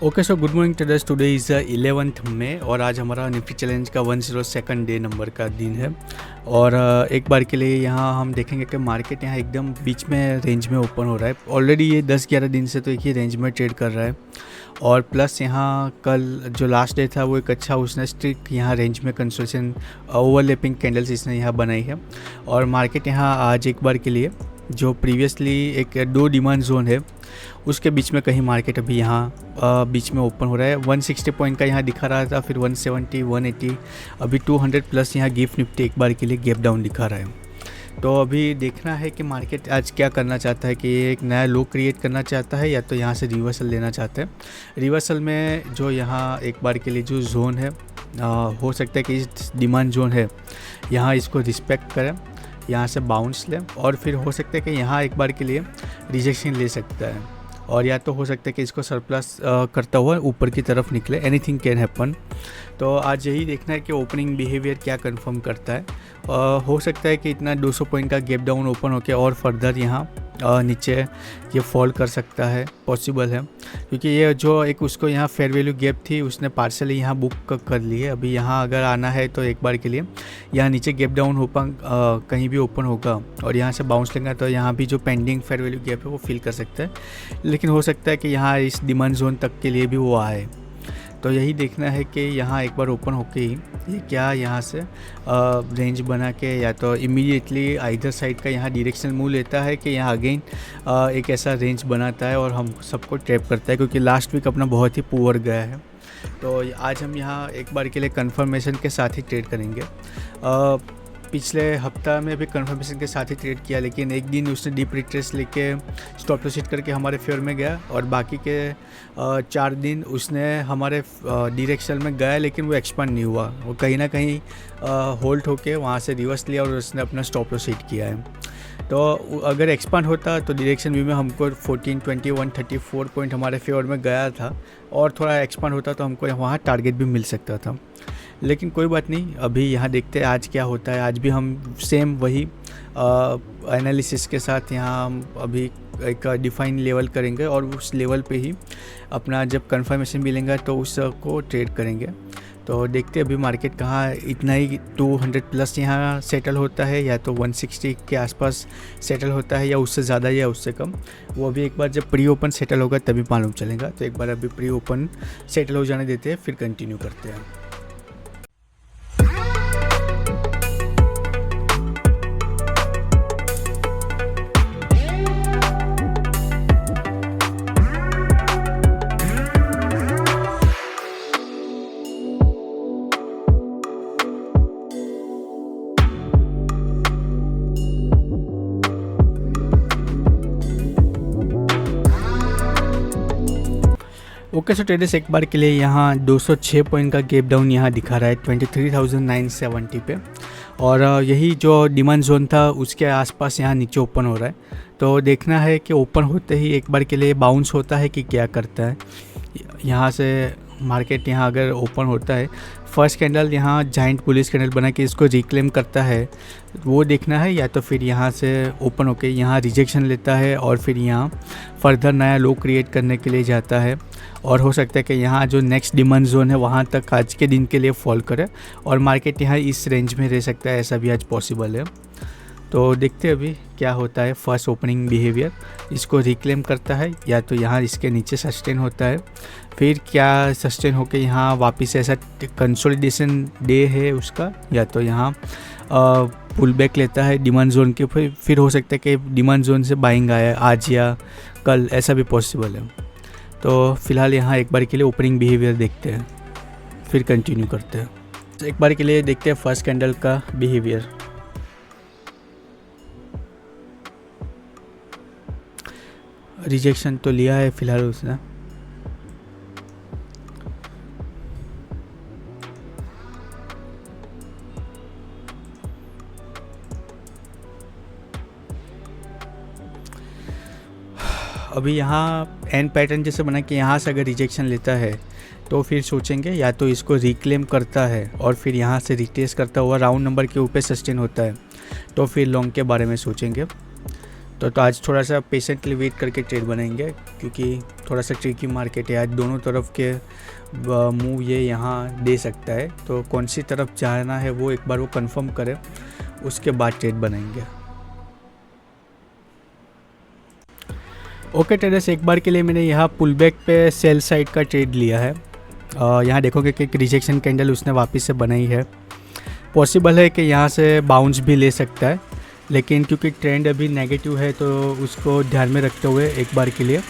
Okay so good morning traders. Today is 11th मई और आज हमारा निफ्टी चैलेंज का 102nd डे नंबर का दिन है। और एक बार के लिए यहाँ हम देखेंगे कि मार्केट यहाँ एकदम बीच में रेंज में ओपन हो रहा है। ऑलरेडी ये 10-11 दिन से तो एक ही रेंज में ट्रेड कर रहा है और प्लस यहाँ कल जो लास्ट डे था वो एक अच्छा उसने स्ट्रिक यहाँ रेंज में कंसोलिडेशन ओवरलैपिंग कैंडल्स इसने यहाँ बनाई है। और मार्केट यहाँ आज एक बार के लिए जो प्रीवियसली एक दो डिमांड जोन है उसके बीच में कहीं मार्केट अभी यहाँ बीच में ओपन हो रहा है। 160 पॉइंट का यहाँ दिखा रहा था, फिर 170, 180, अभी 200 प्लस यहाँ गिफ्ट निफ्टी एक बार के लिए गैप डाउन दिखा रहा है। तो अभी देखना है कि मार्केट आज क्या करना चाहता है, कि ये एक नया लो क्रिएट करना चाहता है या तो यहाँ से रिवर्सल लेना चाहता है। रिवर्सल में जो यहाँ एक बार के लिए जो जोन है हो सकता है कि इस डिमांड जोन है यहाँ इसको रिस्पेक्ट करें, यहाँ से बाउंस लें और फिर हो सकता है कि यहाँ एक बार के लिए रिजेक्शन ले सकता है और या तो हो सकता है कि इसको सरप्लस करता हुआ ऊपर की तरफ निकले। Anything can happen. तो आज यही देखना है कि ओपनिंग बिहेवियर क्या कंफर्म करता है। हो सकता है कि इतना 200 पॉइंट का गैप डाउन ओपन होकर और फर्दर यहाँ नीचे ये फॉल कर सकता है, पॉसिबल है, क्योंकि ये जो एक उसको यहाँ फेयर वैल्यू गैप थी उसने पार्शली यहाँ बुक कर ली है। अभी यहाँ अगर आना है तो एक बार के लिए यहाँ नीचे गैप डाउन ओपन कहीं भी ओपन होगा और यहाँ से बाउंस लेगा तो यहाँ भी जो पेंडिंग फेयर वैल्यू गैप है वो फिल कर सकता है। लेकिन हो सकता है कि यहाँ इस डिमांड जोन तक के लिए भी वो आए। तो यही देखना है कि यहाँ एक बार ओपन होके ही ये क्या यहाँ से रेंज बना के या तो इमीडिएटली आइदर साइड का यहाँ डायरेक्शनल मूव लेता है कि यहाँ अगेन एक ऐसा रेंज बनाता है और हम सबको ट्रैप करता है, क्योंकि लास्ट वीक अपना बहुत ही पुअर गया है। तो आज हम यहाँ एक बार के लिए कंफर्मेशन के साथ ही ट्रेड करेंगे। पिछले हफ्ता में भी कंफर्मेशन के साथ ही ट्रेड किया, लेकिन एक दिन उसने डीप रिट्रेस लेके स्टॉप लॉस हिट करके हमारे फेवर में गया और बाकी के 4 दिन उसने हमारे डायरेक्शन में गया लेकिन वो एक्सपांड नहीं हुआ। वो कहीं ना कहीं होल्ड होके वहाँ से रिवर्स लिया और उसने अपना स्टॉप लॉस हिट किया है। तो अगर एक्सपांड होता तो डायरेक्शन व्यू में हमको 1420 134 पॉइंट हमारे फेवर में गया था और थोड़ा एक्सपांड होता तो हमको वहाँ टारगेट भी मिल सकता था। लेकिन कोई बात नहीं, अभी यहाँ देखते हैं आज क्या होता है। आज भी हम सेम वही एनालिसिस के साथ यहाँ हम अभी एक डिफाइन लेवल करेंगे और उस लेवल पे ही अपना जब कंफर्मेशन मिलेगा तो उसको ट्रेड करेंगे। तो देखते हैं अभी मार्केट कहाँ इतना ही 200 प्लस यहाँ सेटल होता है या तो 160 के आसपास सेटल होता है या उससे ज़्यादा या उससे कम। वो अभी एक बार जब प्री ओपन सेटल होगा तभी मालूम चलेगा। तो एक बार अभी प्री ओपन सेटल हो जाने देते हैं, फिर कंटिन्यू करते हैं। ओके सो ट्रेडर्स, एक बार के लिए यहाँ 206 पॉइंट का गैप डाउन यहाँ दिखा रहा है 23,970 पे और यही जो डिमांड जोन था उसके आसपास यहाँ नीचे ओपन हो रहा है। तो देखना है कि ओपन होते ही एक बार के लिए बाउंस होता है कि क्या करता है। यहाँ से मार्केट यहाँ अगर ओपन होता है, फर्स्ट कैंडल यहाँ जाइंट बुलिश कैंडल बना के इसको रिक्लेम करता है वो देखना है, या तो फिर यहाँ से ओपन होके यहाँ रिजेक्शन लेता है और फिर यहाँ फर्दर नया लो क्रिएट करने के लिए जाता है। और हो सकता है कि यहाँ जो नेक्स्ट डिमांड जोन है वहाँ तक आज के दिन के लिए फॉल करे और मार्केट यहाँ इस रेंज में रह सकता है, ऐसा भी आज पॉसिबल है। तो देखते हैं अभी क्या होता है। फर्स्ट ओपनिंग बिहेवियर इसको रिक्लेम करता है या तो यहाँ इसके नीचे सस्टेन होता है, फिर क्या सस्टेन होके यहाँ वापस ऐसा कंसोलिडेशन डे है उसका, या तो यहाँ पुल बैक लेता है डिमांड जोन के, फिर हो सकता है कि डिमांड जोन से बाइंग आया आज या कल, ऐसा भी पॉसिबल है। तो फिलहाल यहाँ एक बार के लिए ओपनिंग बिहेवियर देखते हैं, फिर कंटिन्यू करते हैं। तो एक बार के लिए देखते हैं फर्स्ट कैंडल का बिहेवियर। रिजेक्शन तो लिया है फिलहाल उसने। अभी यहाँ एंड पैटर्न जैसे बना कि यहाँ से अगर रिजेक्शन लेता है तो फिर सोचेंगे या तो इसको रिक्लेम करता है और फिर यहाँ से रिटेस्ट करता हुआ राउंड नंबर के ऊपर सस्टेन होता है तो फिर लॉन्ग के बारे में सोचेंगे। तो आज थोड़ा सा पेशेंटली वेट करके ट्रेड बनाएंगे, क्योंकि थोड़ा सा ट्रिकी मार्केट है। आज दोनों तरफ के मूव ये यहाँ दे सकता है, तो कौन सी तरफ जाना है वो एक बार वो कंफर्म करें, उसके बाद ट्रेड बनाएंगे। ओके ट्रेडर्स, एक बार के लिए मैंने यहाँ पुल बैक पे सेल साइड का ट्रेड लिया है। यहाँ देखोगे कि एक रिजेक्शन कैंडल उसने वापस से बनाई है। पॉसिबल है कि यहाँ से बाउंस भी ले सकता है, लेकिन क्योंकि ट्रेंड अभी नेगेटिव है तो उसको ध्यान में रखते हुए एक बार के लिए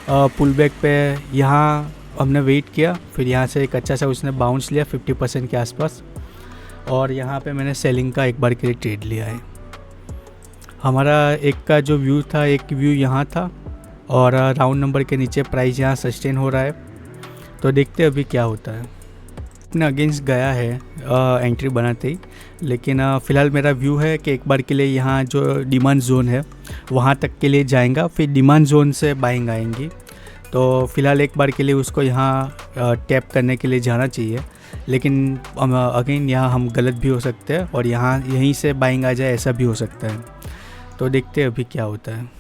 पुल बैक पे यहाँ हमने वेट किया। फिर यहाँ से एक अच्छा सा उसने बाउंस लिया 50% के आसपास, और यहाँ पे मैंने सेलिंग का एक बार के लिए ट्रेड लिया है। हमारा एक का जो व्यू था, एक व्यू यहाँ था और राउंड नंबर के नीचे प्राइस यहाँ सस्टेन हो रहा है। तो देखते हैं अभी क्या होता है। अपने अगेंस्ट गया है एंट्री बनाते ही, लेकिन फ़िलहाल मेरा व्यू है कि एक बार के लिए यहाँ जो डिमांड जोन है वहाँ तक के लिए जाएगा, फिर डिमांड जोन से बाइंग आएंगी। तो फ़िलहाल एक बार के लिए उसको यहाँ टैप करने के लिए जाना चाहिए, लेकिन अगेन यहाँ हम गलत भी हो सकते हैं और यहाँ यहीं से बाइंग आ जाए, ऐसा भी हो सकता है। तो देखते हैं अभी क्या होता है।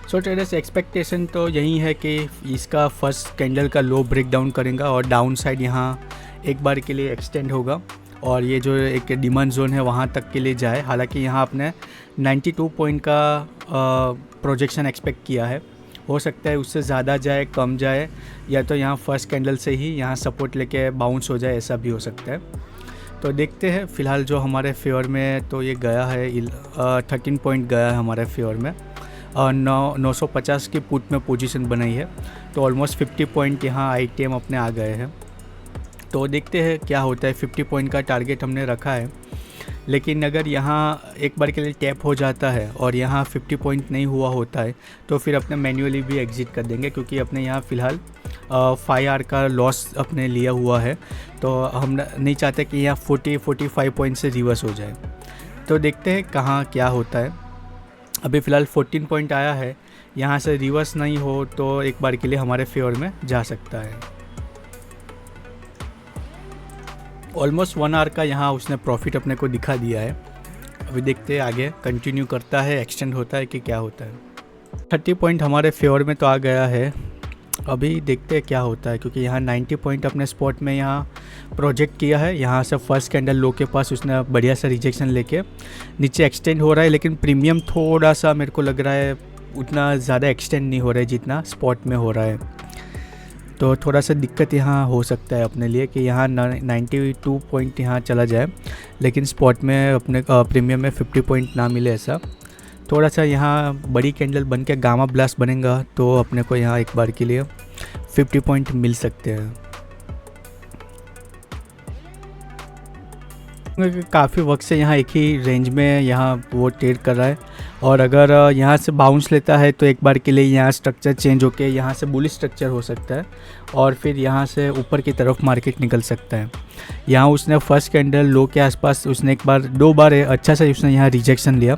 सो ट्रेडर्स, एक्सपेक्टेशन तो यही है कि इसका फर्स्ट कैंडल का लो ब्रेक डाउन करेगा और डाउन साइड यहाँ एक बार के लिए एक्सटेंड होगा और ये जो एक डिमांड जोन है वहाँ तक के लिए जाए। हालांकि यहाँ आपने 92 पॉइंट का प्रोजेक्शन एक्सपेक्ट किया है, हो सकता है उससे ज़्यादा जाए, कम जाए, या तो यहाँ फर्स्ट कैंडल से ही यहाँ सपोर्ट लेके बाउंस हो जाए, ऐसा भी हो सकता है। तो देखते हैं। फ़िलहाल जो हमारे फेवर में तो ये गया है 13 पॉइंट गया है हमारे फेवर में, और 950 की पुट में पोजीशन बनाई है, तो ऑलमोस्ट 50 पॉइंट यहाँ आईटीएम अपने आ गए हैं। तो देखते हैं क्या होता है। 50 पॉइंट का टारगेट हमने रखा है, लेकिन अगर यहाँ एक बार के लिए टैप हो जाता है और यहाँ 50 पॉइंट नहीं हुआ होता है तो फिर अपने मैन्युअली भी एग्जिट कर देंगे, क्योंकि अपने यहाँ फ़िलहाल 5R का लॉस अपने लिया हुआ है। तो हम नहीं चाहते कि यहाँ 40-45 पॉइंट से रिवर्स हो जाए। तो देखते हैं कहाँ क्या होता है। अभी फ़िलहाल 14 पॉइंट आया है, यहाँ से रिवर्स नहीं हो तो एक बार के लिए हमारे फेवर में जा सकता है। ऑलमोस्ट 1 आवर का यहाँ उसने प्रॉफिट अपने को दिखा दिया है। अभी देखते हैं आगे कंटिन्यू करता है, एक्सटेंड होता है कि क्या होता है। 30 पॉइंट हमारे फेवर में तो आ गया है। अभी देखते हैं क्या होता है, क्योंकि यहाँ 90 पॉइंट अपने स्पॉट में यहाँ प्रोजेक्ट किया है। यहाँ से फर्स्ट कैंडल लो के पास उसने बढ़िया सा रिजेक्शन लेके नीचे एक्सटेंड हो रहा है, लेकिन प्रीमियम थोड़ा सा मेरे को लग रहा है उतना ज़्यादा एक्सटेंड नहीं हो रहा है जितना स्पॉट में हो रहा है। तो थोड़ा सा दिक्कत यहाँ हो सकता है अपने लिए कि यहाँ 92 पॉइंट यहाँ चला जाए, लेकिन स्पॉट में अपने प्रीमियम में 50 पॉइंट ना मिले। ऐसा थोड़ा सा यहाँ बड़ी कैंडल बन के गामा ब्लास्ट बनेगा तो अपने को यहाँ एक बार के लिए 50 पॉइंट मिल सकते हैं। काफ़ी वक्त से यहाँ एक ही रेंज में यहाँ वो ट्रेड कर रहा है, और अगर यहाँ से बाउंस लेता है तो एक बार के लिए यहाँ स्ट्रक्चर चेंज होके यहाँ से बुलिश स्ट्रक्चर हो सकता है और फिर यहाँ से ऊपर की तरफ मार्केट निकल सकता है। यहाँ उसने फर्स्ट कैंडल लो के आसपास उसने दो बार अच्छा सा उसने यहाँ रिजेक्शन लिया,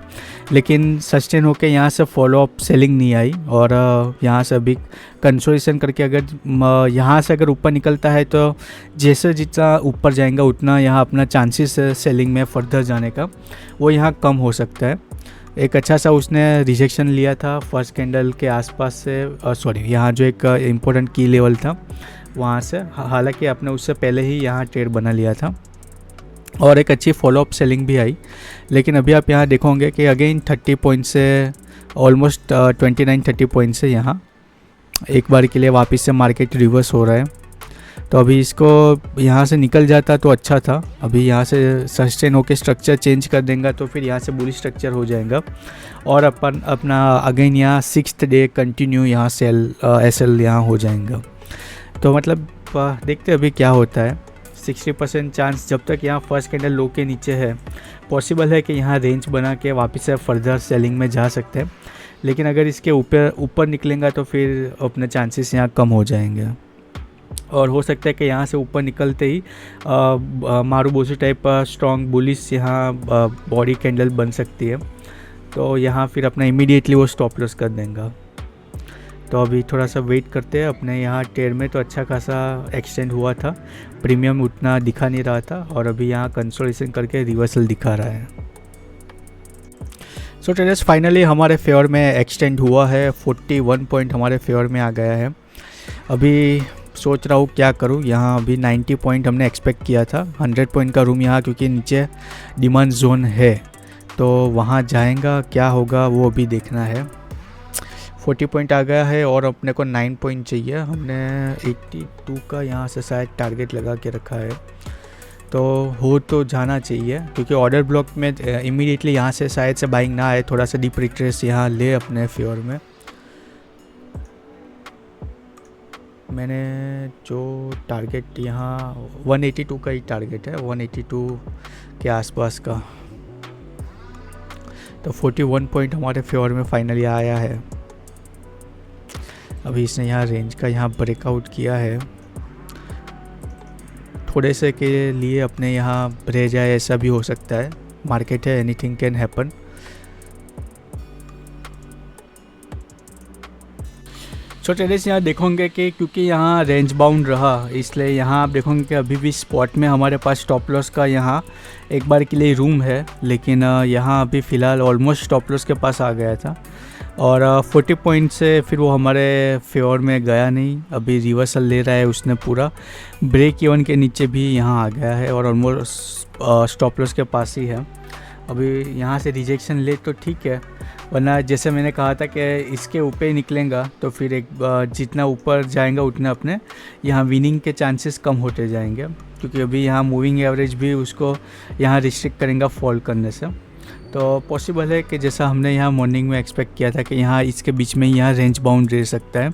लेकिन सस्टेन होके यहाँ से फॉलो अप सेलिंग नहीं आई, और यहाँ से अभी कंसोलिडेशन करके अगर यहाँ से अगर ऊपर निकलता है तो जैसे जितना ऊपर जाएगा उतना यहाँ अपना चांसेस सेलिंग में फर्दर जाने का वो यहाँ कम हो सकता है। एक अच्छा सा उसने रिजेक्शन लिया था फर्स्ट कैंडल के आसपास से, सॉरी यहाँ जो एक इम्पोर्टेंट की लेवल था वहाँ से, हालांकि आपने उससे पहले ही यहाँ ट्रेड बना लिया था और एक अच्छी फॉलोअप सेलिंग भी आई। लेकिन अभी आप यहाँ देखोगे कि अगेन 30 पॉइंट से ऑलमोस्ट 29-30 पॉइंट से यहाँ एक बार के लिए वापस से मार्केट रिवर्स हो रहा है। तो अभी इसको यहाँ से निकल जाता तो अच्छा था। अभी यहाँ से सस्टेन होकर स्ट्रक्चर चेंज कर देगा तो फिर यहाँ से बुलिश स्ट्रक्चर हो जाएगा और अपना अगेन यहाँ 6th डे कंटिन्यू यहाँ एसएल यहाँ हो जाएगा। तो मतलब देखते अभी क्या होता है। 60% चांस जब तक यहाँ फर्स्ट कैंडल लो के नीचे है, पॉसिबल है कि यहाँ रेंज बना के वापस से फर्दर सेलिंग में जा सकते हैं, लेकिन अगर इसके ऊपर निकलेगा तो फिर अपने चांसेस यहाँ कम हो जाएंगे और हो सकता है कि यहाँ से ऊपर निकलते ही मारूबोसू टाइप स्ट्रॉन्ग बुलिश यहाँ बॉडी कैंडल बन सकती है, तो यहाँ फिर अपना इमीडिएटली वो स्टॉप लॉस कर देगा। तो अभी थोड़ा सा वेट करते हैं। अपने यहाँ ट्रेड में तो अच्छा खासा एक्सटेंड हुआ था, प्रीमियम उतना दिखा नहीं रहा था और अभी यहाँ कंसोलिडेशन करके रिवर्सल दिखा रहा है। सो ट्रेडर्स फाइनली हमारे फेवर में एक्सटेंड हुआ है, 41 पॉइंट हमारे फेवर में आ गया है। अभी सोच रहा हूँ क्या करूँ, यहाँ अभी 90 पॉइंट हमने एक्सपेक्ट किया था, 100 पॉइंट का रूम यहाँ, क्योंकि नीचे डिमांड जोन है तो वहाँ जाएगा क्या होगा वो अभी देखना है। 40 पॉइंट आ गया है और अपने को 9 पॉइंट चाहिए। हमने 82 का यहाँ से शायद टारगेट लगा के रखा है, तो हो तो जाना चाहिए, क्योंकि ऑर्डर ब्लॉक में इमीडिएटली यहाँ से शायद से बाइंग ना आए, थोड़ा सा डीप रिट्रेस यहाँ ले अपने फेवर में। मैंने जो टारगेट यहाँ 182 का ही टारगेट है, 182 के आसपास का, तो 41 पॉइंट हमारे फेवर में फाइनली आया है। अभी इसने यहाँ रेंज का यहाँ ब्रेकआउट किया है, थोड़े से के लिए अपने यहाँ रह जाए, ऐसा भी हो सकता है, मार्केट है, anything can happen. So traders यहाँ देखोगे कि क्योंकि यहाँ रेंज बाउंड रहा, इसलिए यहाँ आप देखोगे कि अभी भी स्पॉट में हमारे पास स्टॉप लॉस का यहाँ एक बार के लिए रूम है, लेकिन यहाँ अभी फ़िलहाल ऑलमोस्ट स्टॉप लॉस के पास आ गया था और 40 पॉइंट से फिर वो हमारे फेवर में गया नहीं। अभी रिवर्सल ले रहा है उसने, पूरा ब्रेक इवन के नीचे भी यहाँ आ गया है और ऑलमोस्ट स्टॉप लॉस के पास ही है। अभी यहाँ से रिजेक्शन ले तो ठीक है, वरना जैसे मैंने कहा था कि इसके ऊपर ही निकलेगा तो फिर एक जितना ऊपर जाएगा उतना अपने यहाँ विनिंग के चांसेस कम होते जाएंगे, क्योंकि अभी यहाँ मूविंग एवरेज भी उसको यहाँ रिस्ट्रिक्ट करेगा फॉल करने से। तो पॉसिबल है कि जैसा हमने यहाँ मॉर्निंग में एक्सपेक्ट किया था कि यहाँ इसके बीच में यहाँ रेंज बाउंड रह सकता है,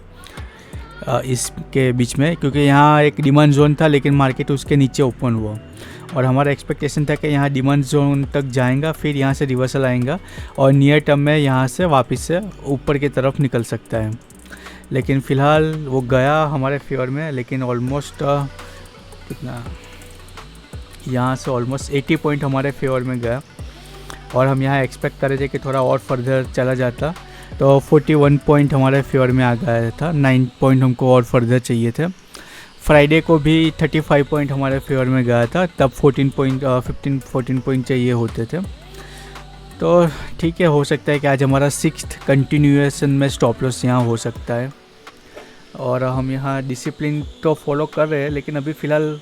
इसके बीच में, क्योंकि यहाँ एक डिमांड जोन था लेकिन मार्केट उसके नीचे ओपन हुआ और हमारा एक्सपेक्टेशन था कि यहाँ डिमांड जोन तक जाएगा, फिर यहाँ से रिवर्सल आएगा और नियर टर्म में यहाँ से वापस से ऊपर की तरफ निकल सकता है। लेकिन फ़िलहाल वो गया हमारे फेवर में, लेकिन ऑलमोस्ट कितना, यहाँ से ऑलमोस्ट 80 पॉइंट हमारे फेवर में गया और हम यहाँ एक्सपेक्ट कर रहे थे कि थोड़ा और फर्दर चला जाता, तो 41 पॉइंट हमारे फेवर में आ गया था, 9 पॉइंट हमको और फर्दर चाहिए थे। फ्राइडे को भी 35 पॉइंट हमारे फेवर में गया था, तब 14 पॉइंट चाहिए होते थे। तो ठीक है, हो सकता है कि आज हमारा 6th कंटिन्यूएशन में स्टॉप लॉस यहाँ हो सकता है और हम यहाँ डिसिप्लिन तो फॉलो कर रहे हैं, लेकिन अभी फ़िलहाल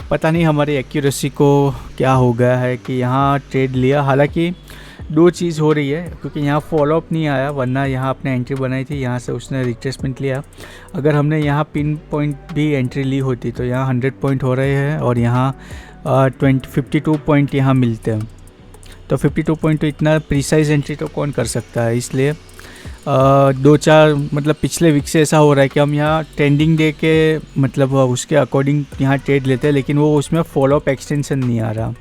पता नहीं हमारी एक्यूरेसी को क्या हो गया है कि यहाँ ट्रेड लिया। हालांकि दो चीज़ हो रही है, क्योंकि यहाँ फॉलोअप नहीं आया, वरना यहाँ आपने एंट्री बनाई थी, यहाँ से उसने रिट्रेसमेंट लिया। अगर हमने यहाँ पिन पॉइंट भी एंट्री ली होती तो यहाँ 100 पॉइंट हो रहे हैं और यहाँ 52 पॉइंट यहाँ मिलते हैं। तो 52 पॉइंट तो इतना प्रिसाइज एंट्री तो कौन कर सकता है, इसलिए 2-4 मतलब पिछले वीक से ऐसा हो रहा है कि हम यहाँ ट्रेंडिंग डे के मतलब उसके अकॉर्डिंग यहाँ ट्रेड लेते हैं, लेकिन वो उसमें फॉलोअप एक्सटेंशन नहीं आ रहा।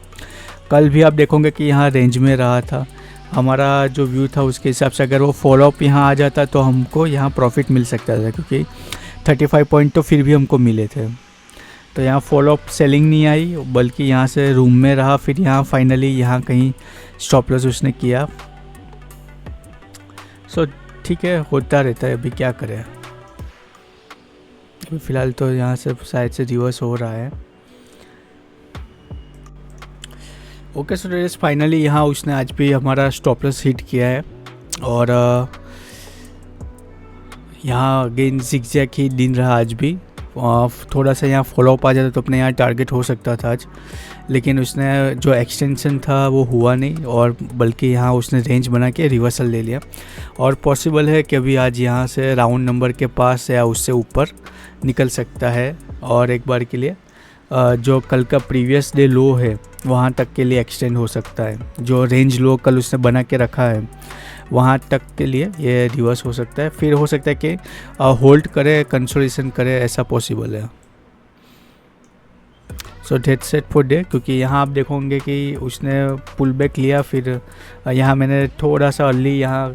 कल भी आप देखोगे कि यहाँ रेंज में रहा था, हमारा जो व्यू था उसके हिसाब से अगर वो फॉलोअप यहाँ आ जाता तो हमको यहाँ प्रॉफिट मिल सकता था, क्योंकि 35 पॉइंट तो फिर भी हमको मिले थे। तो यहाँ फॉलोअप सेलिंग नहीं आई, बल्कि यहाँ से रूम में रहा, फिर यहाँ फाइनली यहाँ कहीं स्टॉप लॉस उसने किया। सो ठीक है, होता रहता है, अभी क्या करें। अभी फ़िलहाल तो यहाँ से शायद से रिवर्स हो रहा है। ओके सो ट्रेडर्स, फाइनली यहाँ उसने आज भी हमारा स्टॉप लॉस हिट किया है और यहाँ अगेन ज़िगज़ैग ही दिन रहा आज भी। थोड़ा सा यहाँ फॉलोअप आ जाता तो अपने यहाँ टारगेट हो सकता था आज, लेकिन उसने जो एक्सटेंशन था वो हुआ नहीं और बल्कि यहाँ उसने रेंज बना के रिवर्सल ले लिया। और पॉसिबल है कि अभी आज यहाँ से राउंड नंबर के पास या उससे ऊपर निकल सकता है और एक बार के लिए जो कल का प्रीवियस डे लो है वहाँ तक के लिए एक्सटेंड हो सकता है। जो रेंज लो कल उसने बना के रखा है वहाँ तक के लिए ये रिवर्स हो सकता है, फिर हो सकता है कि होल्ड करे, कंसोलिडेशन करे, ऐसा पॉसिबल है। सो डेट सेट फॉर डे, क्योंकि यहाँ आप देखोगे कि उसने पुल बैक लिया, फिर यहाँ मैंने थोड़ा सा अर्ली यहाँ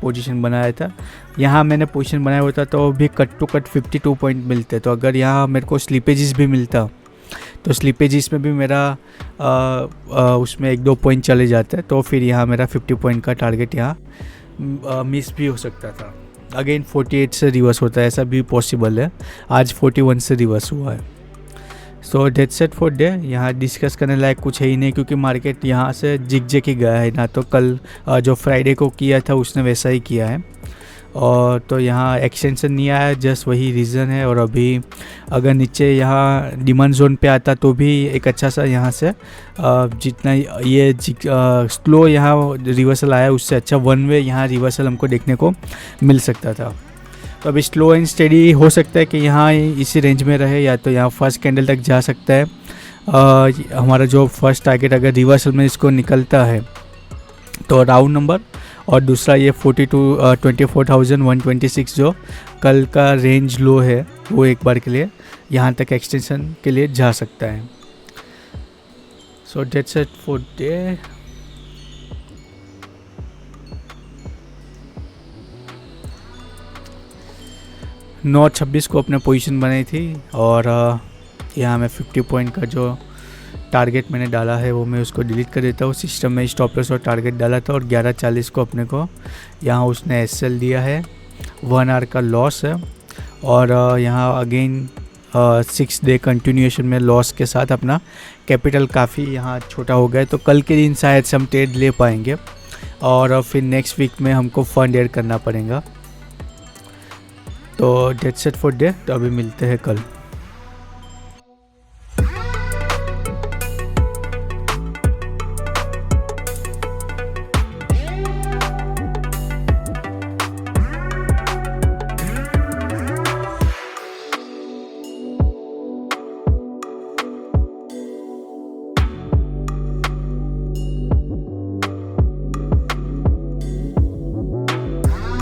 पोजीशन बनाया था। यहाँ मैंने पोजीशन बनाया होता तो भी कट टू कट 52 पॉइंट मिलते, तो अगर यहाँ मेरे को स्लिपेजेस भी मिलता तो स्लिपेजेस में भी मेरा उसमें 1-2 पॉइंट चले जाते, तो फिर यहाँ मेरा 50 पॉइंट का टारगेट यहाँ मिस भी हो सकता था। अगेन 48 से रिवर्स होता है, ऐसा भी पॉसिबल है। आज 41 से रिवर्स हुआ है, so dates set for day. यहाँ डिस्कस करने लायक कुछ है ही नहीं, क्योंकि मार्केट यहाँ से जिग ही गया है ना। तो कल जो फ्राइडे को किया था उसने वैसा ही किया है, और तो यहाँ एक्सटेंशन नहीं आया, जस्ट वही रीज़न है। और अभी अगर नीचे यहाँ डिमांड जोन पे आता तो भी एक अच्छा सा यहाँ से जितना ये स्लो यहाँ रिवर्सल आया उससे अच्छा वन वे यहाँ रिवर्सल हमको देखने को मिल सकता था। तो अभी स्लो एंड स्टेडी हो सकता है कि यहाँ इसी रेंज में रहे, या तो यहाँ फर्स्ट कैंडल तक जा सकता है। हमारा जो फर्स्ट टारगेट अगर रिवर्सल में इसको निकलता है तो राउंड नंबर, और दूसरा ये 24,126 जो कल का रेंज लो है वो एक बार के लिए यहाँ तक एक्सटेंशन के लिए जा सकता है। So that's it for day. नौ 26 को अपने पोजीशन बनाई थी, और यहाँ मैं 50 पॉइंट का जो टारगेट मैंने डाला है वो मैं उसको डिलीट कर देता हूँ। सिस्टम में स्टॉप लॉस और टारगेट डाला था, और 11:40 को अपने को यहाँ उसने एसएल दिया है, 1 आवर का लॉस है। और यहाँ अगेन 6 डे कंटिन्यूएशन में लॉस के साथ अपना कैपिटल काफ़ी यहाँ छोटा हो गया। तो कल के दिन शायद से हम ट्रेड ले पाएंगे, और फिर नेक्स्ट वीक में हमको फंड ऐड करना पड़ेगा। तो डेट्स इट फॉर डे। तो अभी मिलते हैं कल।